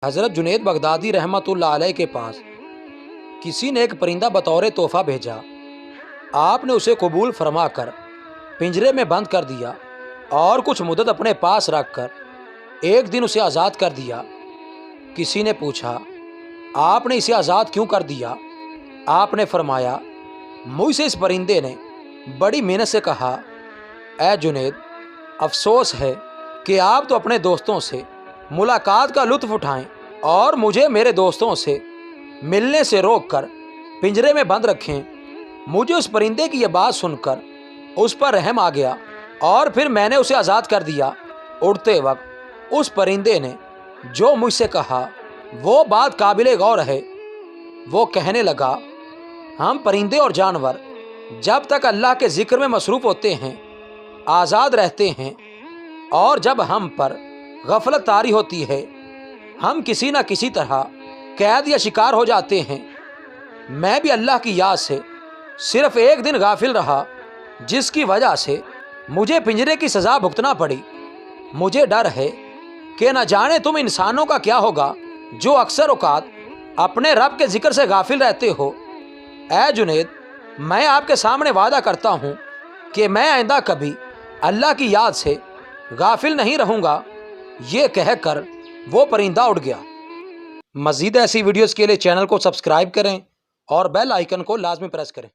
हज़रत जुनैद बगदादी रहमतुल्लाह अलैह के पास किसी ने एक परिंदा बतौर तोहफ़ा भेजा। आपने उसे कबूल फरमाकर पिंजरे में बंद कर दिया और कुछ मुद्दत अपने पास रखकर एक दिन उसे आज़ाद कर दिया। किसी ने पूछा, आपने इसे आज़ाद क्यों कर दिया? आपने फरमाया, मुझसे इस परिंदे ने बड़ी मेहनत से कहा, ऐ जुनैद, अफसोस है कि आप तो अपने दोस्तों से मुलाकात का लुत्फ़ उठाएं और मुझे मेरे दोस्तों से मिलने से रोककर पिंजरे में बंद रखें। मुझे उस परिंदे की यह बात सुनकर उस पर रहम आ गया और फिर मैंने उसे आज़ाद कर दिया। उड़ते वक्त उस परिंदे ने जो मुझसे कहा वो बात काबिल गौर है। वो कहने लगा, हम परिंदे और जानवर जब तक अल्लाह के ज़िक्र में मसरूफ़ होते हैं आज़ाद रहते हैं, और जब हम पर गफलत तारी होती है हम किसी न किसी तरह कैद या शिकार हो जाते हैं। मैं भी अल्लाह की याद से सिर्फ़ एक दिन गाफिल रहा, जिसकी वजह से मुझे पिंजरे की सज़ा भुगतना पड़ी। मुझे डर है कि न जाने तुम इंसानों का क्या होगा जो अक्सर औकात अपने रब के ज़िक्र से गाफिल रहते हो। ऐ जुनैद, मैं आपके सामने वादा करता हूँ कि मैं आइंदा कभी अल्लाह की याद से गाफिल नहीं रहूँगा। ये कहकर वो परिंदा उड़ गया। मज़ीद ऐसी वीडियोज़ के लिए चैनल को सब्सक्राइब करें और बेल आइकन को लाजमी प्रेस करें।